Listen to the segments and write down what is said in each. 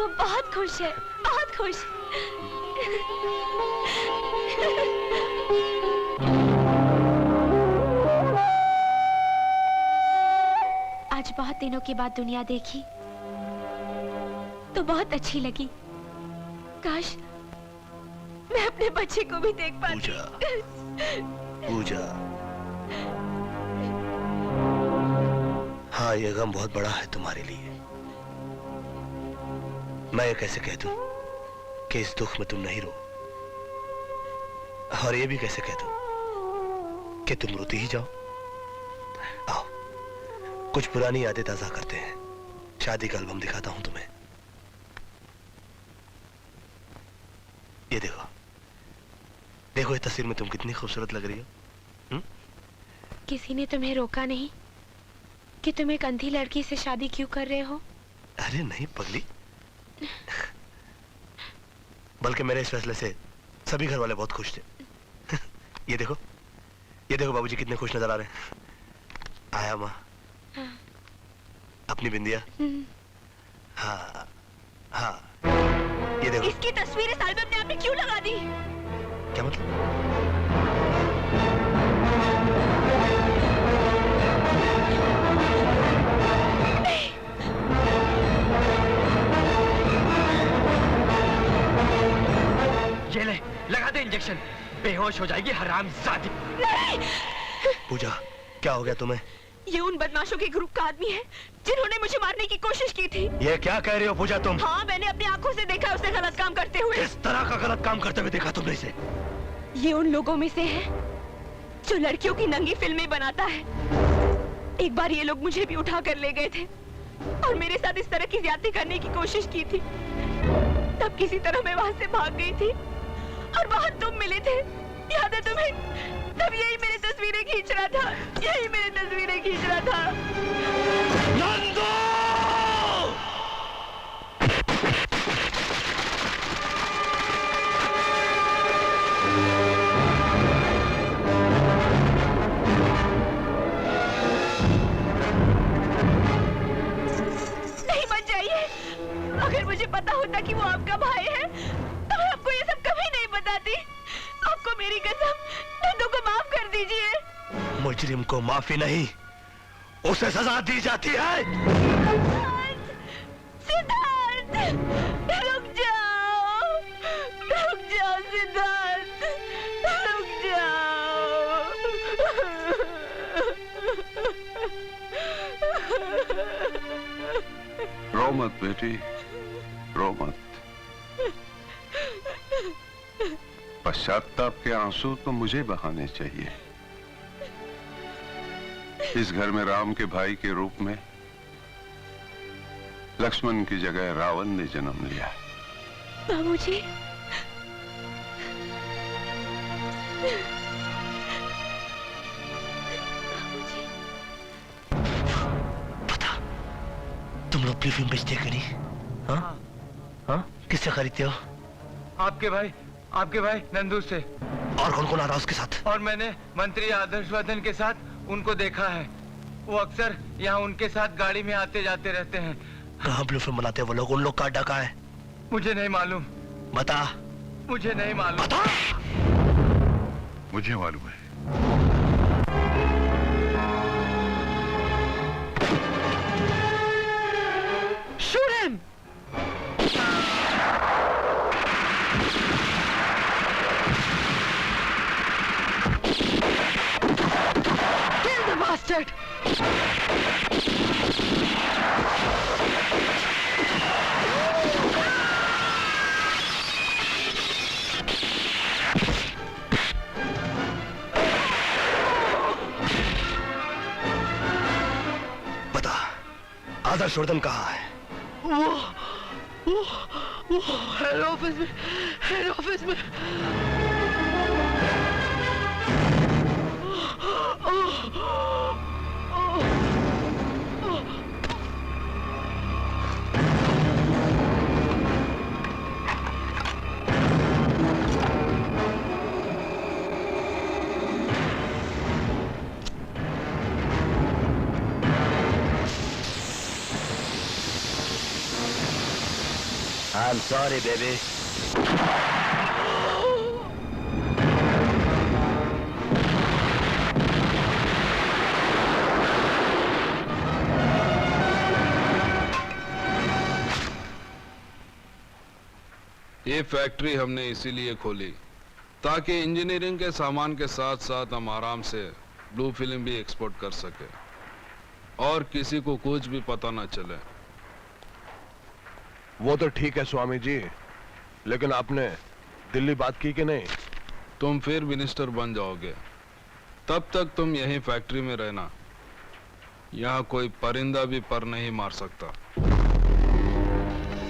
वो बहुत खुश है, बहुत खुश। आज बहुत दिनों के बाद दुनिया देखी तो बहुत अच्छी लगी। काश मैं अपने बच्चे को भी देख पाती। पूजा, पूजा, हाँ ये गम बहुत बड़ा है तुम्हारे लिए। मैं ये कैसे कह दूं कि इस दुख में तुम नहीं रो, और ये भी कैसे कह दूं कि तुम रोती ही जाओ। आओ कुछ पुरानी यादें ताजा करते हैं। शादी का एल्बम दिखाता हूं तुम्हें। ये देखो, देखो इस तस्वीर में तुम कितनी खूबसूरत लग रही हो। किसी ने तुम्हें रोका नहीं कि तुम एक अंधी लड़की से शादी क्यों कर रहे हो? अरे नहीं पगली, बल्कि मेरे इस फैसले से सभी घर वाले बहुत खुश थे। ये देखो, ये देखो बाबूजी कितने खुश नजर आ रहे हैं। आया माँ, हाँ। अपनी बिंदिया। हाँ हाँ, ये देखो। इसकी तस्वीर इस एल्बम में आपने क्यों लगा दी? क्या मतलब? ये ले, लगा दे इंजेक्शन, बेहोश हो जाएगी हरामजादी। नहीं! पूजा, क्या हो गया तुम्हें? ये उन बदमाशों के ग्रुप का आदमी है जिन्होंने मुझे मारने की कोशिश की थी। ये क्या कह रही हो पूजा तुम? हाँ, मैंने अपनी आंखों से देखा उसे गलत काम करते हुए। किस तरह का गलत काम करते हुए देखा तुमने इसे? ये उन लोगों में से है जो लड़कियों की नंगी फिल्में बनाता है। एक बार ये लोग मुझे भी उठा कर ले गए थे और मेरे साथ इस तरह की ज्यादती करने की कोशिश की थी। तब किसी तरह मैं वहां से भाग गई थी और वहां तुम मिले थे, याद है तुम्हें? तब यही मेरी तस्वीरें खींच रहा था, यही मेरी तस्वीरें खींच रहा था। नंदू! नहीं, मत जाइए। अगर मुझे पता होता कि वो आपका भाई है तो मैं आपको ये सब कभी नहीं बताती। आपको मेरी कसम, नंदू को माफ कर दीजिए। मुजरिम को माफी नहीं, उसे सजा दी जाती है। सिद्धार्थ, रुक जाओ, रुक जाओ सिद्धार्थ, रुक जाओ। रो मत बेटी, रो मत। पश्चाताप के आंसू तो मुझे बहाने चाहिए। इस घर में राम के भाई के रूप में लक्ष्मण की जगह रावण ने जन्म लिया। बाबूजी, पता, तुम लोग प्री फिल्म बेचते कि नहीं? हाँ? हाँ? किससे खरीदते हो? आपके भाई नंदू से। और कौन कौन आ रहा उसके साथ? और मैंने मंत्री आदर्शवर्धन के साथ उनको देखा है। वो अक्सर यहाँ उनके साथ गाड़ी में आते जाते रहते हैं। कहाँ ब्लू फिल्म बनाते हैं वो लोग? उन लोग का अड्डा कहाँ है? मुझे नहीं मालूम। बता। मुझे नहीं मालूम। बता। मुझे मालूम है। Shoot him! Kill the bastard! बता, आदर्शवर्धन कहाँ है? वो हेड ऑफिस में I'm sorry, baby. ये फैक्ट्री हमने इसीलिए खोली ताकि इंजीनियरिंग के सामान के साथ साथ हम आराम से ब्लू फिल्म भी एक्सपोर्ट कर सके और किसी को कुछ भी पता ना चले। वो तो ठीक है स्वामी जी, लेकिन आपने दिल्ली बात की कि नहीं? तुम फिर मिनिस्टर बन जाओगे, तब तक तुम यहीं फैक्ट्री में रहना। यहाँ कोई परिंदा भी पर नहीं मार सकता।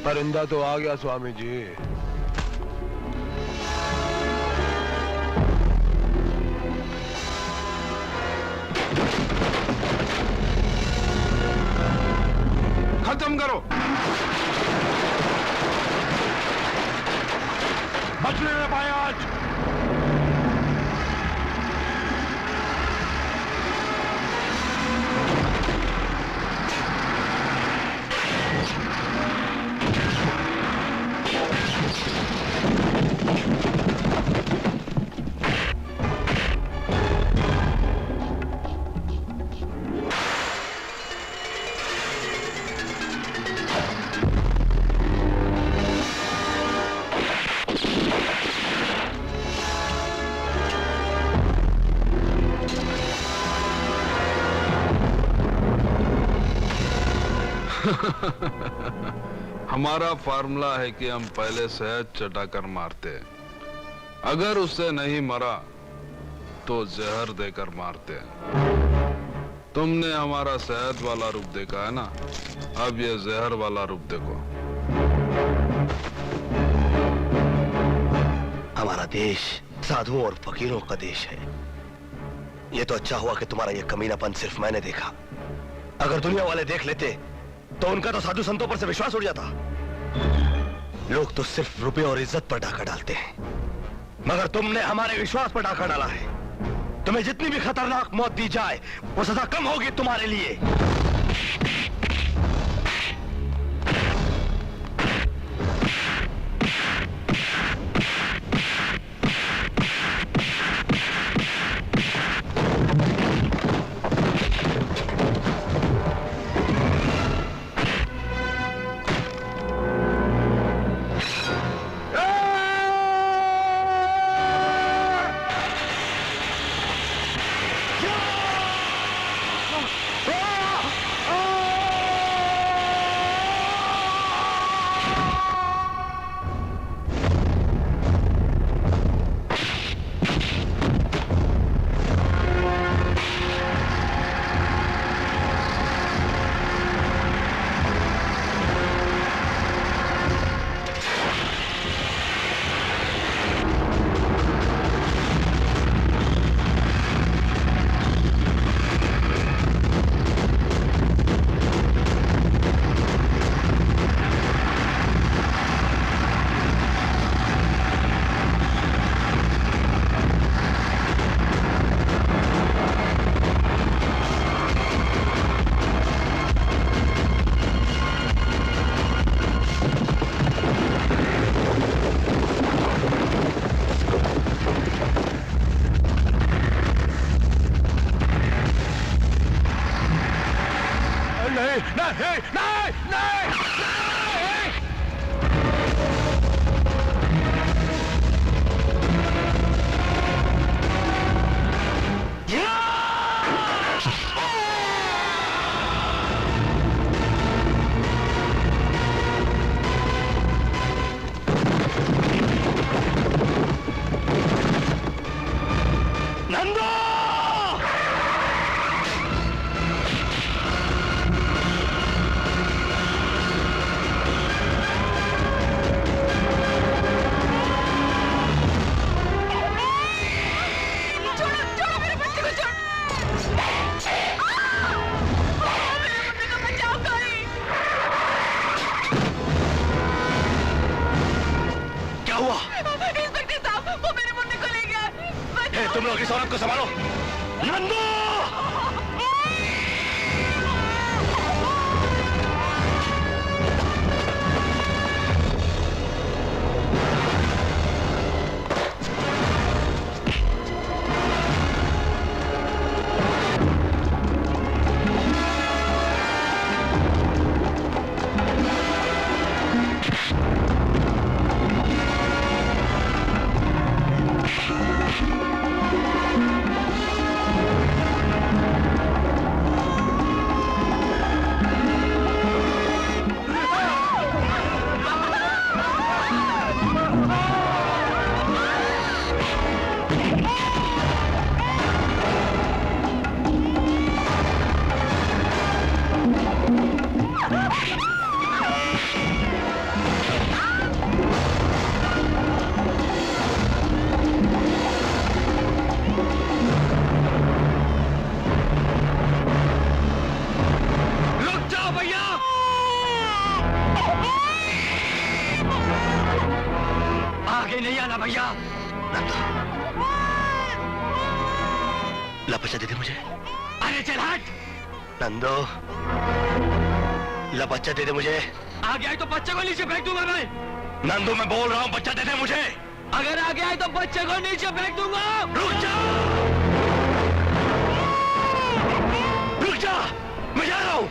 परिंदा तो आ गया स्वामी जी। खत्म करो। बचने न पाए आज। हमारा फार्मूला है कि हम पहले शहद चटाकर मारते, अगर उससे नहीं मरा तो जहर देकर मारते। तुमने हमारा शहद वाला रूप देखा है ना, अब ये जहर वाला रूप देखो। हमारा देश साधुओं और फकीरों का देश है। ये तो अच्छा हुआ कि तुम्हारा ये कमीनापन सिर्फ मैंने देखा। अगर दुनिया वाले देख लेते तो उनका तो साधु संतों पर से विश्वास उड़ जाता। लोग तो सिर्फ रुपए और इज्जत पर डाका डालते हैं, मगर तुमने हमारे विश्वास पर डाका डाला है। तुम्हें जितनी भी खतरनाक मौत दी जाए वो सजा कम होगी तुम्हारे लिए। तुम लोग इस औरत को संभालो। नंदू! कहीं नहीं आना भैया। नंदू, ला बच्चा दे दे मुझे। अरे चल हट। नंदू, ला बच्चा दे दे मुझे। आ गया है तो बच्चे को नीचे फेंक दूंगा मैं। नंदू, मैं बोल रहा हूँ बच्चा दे दे मुझे। अगर आ गया है तो बच्चे को नीचे फेंक दूंगा। रुक जा, रुक जा, मैं जा रहा हूँ,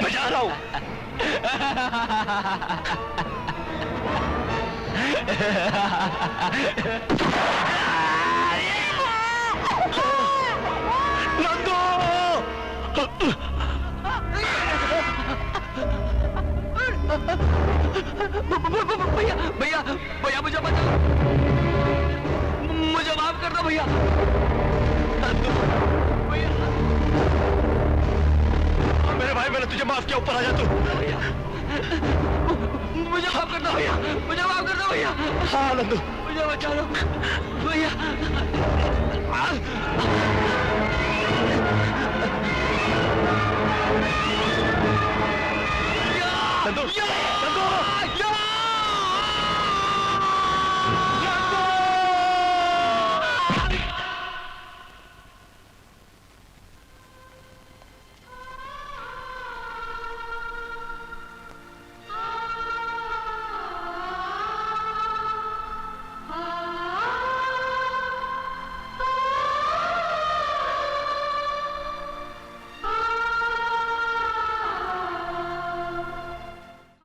मैं जा रहा हूँ। नंदू, भैया भैया भैया मुझे बचाओ, मुझे माफ कर दो भैया। भैया मेरे भाई, मैंने तुझे माफ किया, ऊपर आ जा तू। मुझे माफ कर दो भैया, मुझे माफ कर दो भैया। हाँ नंदू, मुझे बचा लो भैया।